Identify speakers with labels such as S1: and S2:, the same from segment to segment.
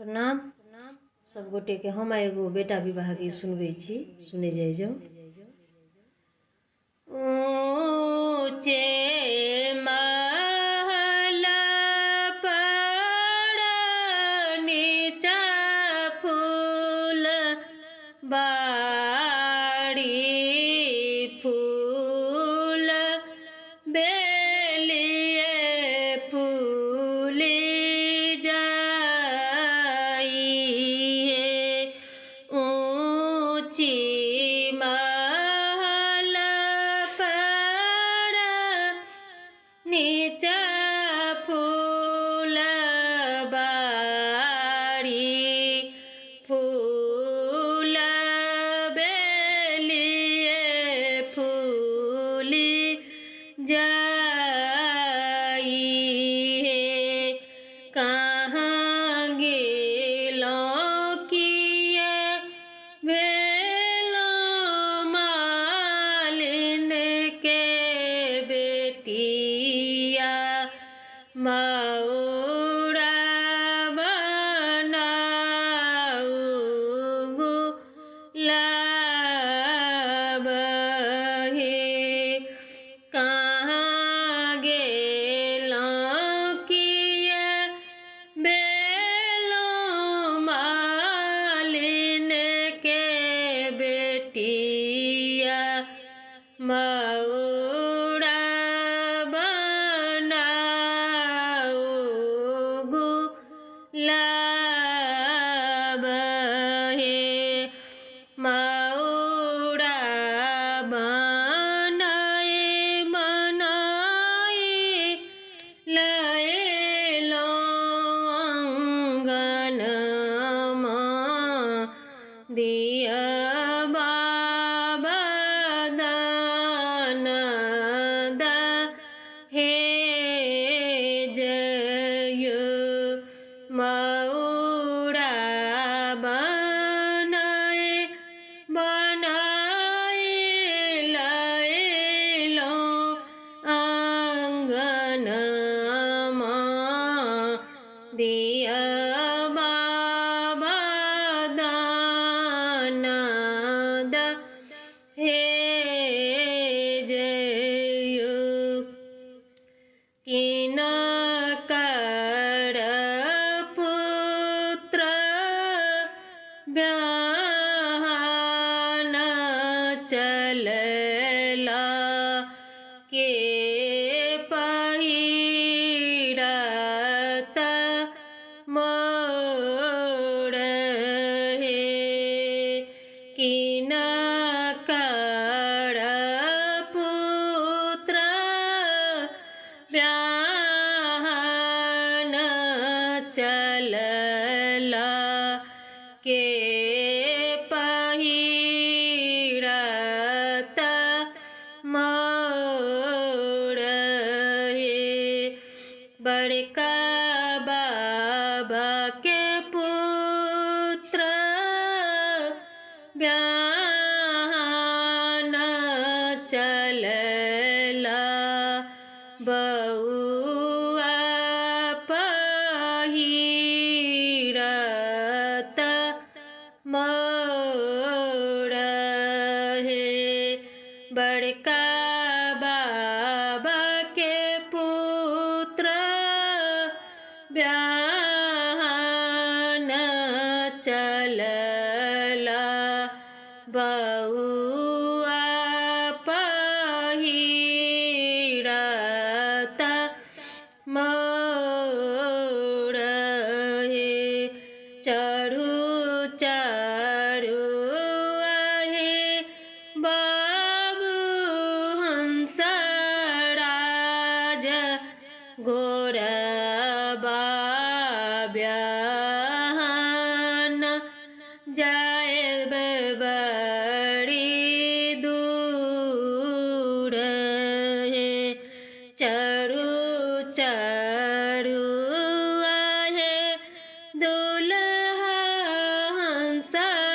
S1: प्रणाम सब गोटे के। हम एगो बेटा विवाह के सुनबे छी, सुने जाय जाओ। ऊंचे महल पर नीचा फूल बाड़ी, फूल बेलिए फूली जाई है। ऊंची महल पर नीचा फूल बाड़ी, फूल बेलिए फूली जाई है। कहाँ गेलों किए भेलो मालिन के बेटिया, मौरा बनाऊ गुलाब है। कहाँ गेलों किए बेलो मालिन के बेटिया, मौरा बनाऊ गुलाब है। मौरा बनाए मनाए लएलो अंगन दिया बाबा दान दहेज। मौरा बनाए लएलो आंगन दिया बाबा दान दहेज। किन कर पुत्र ब्याहन चलला, के पहिरत मोर है। किन कर पुत्र ब्याहन चलला, के पहिरत मोर है। बड़का बाबा के पुत्र ब्याहन चलला, बउआ पहिरत मोर है। बड़का बाबा के पुत्र ब्याहन चलला, बउआ पहिरत मोर है। चढ़ू चढ़ू आहे बाबू हंसराज, घोड़बा ब्याहन जाए बड़ी दूर है। चढ़ू चढ़ू आहे दुल्हा हंसराज,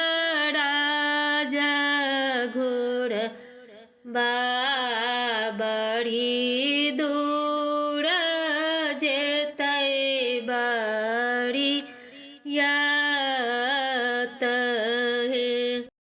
S1: घोड़बा बड़ी दूर जेतै बड़ी या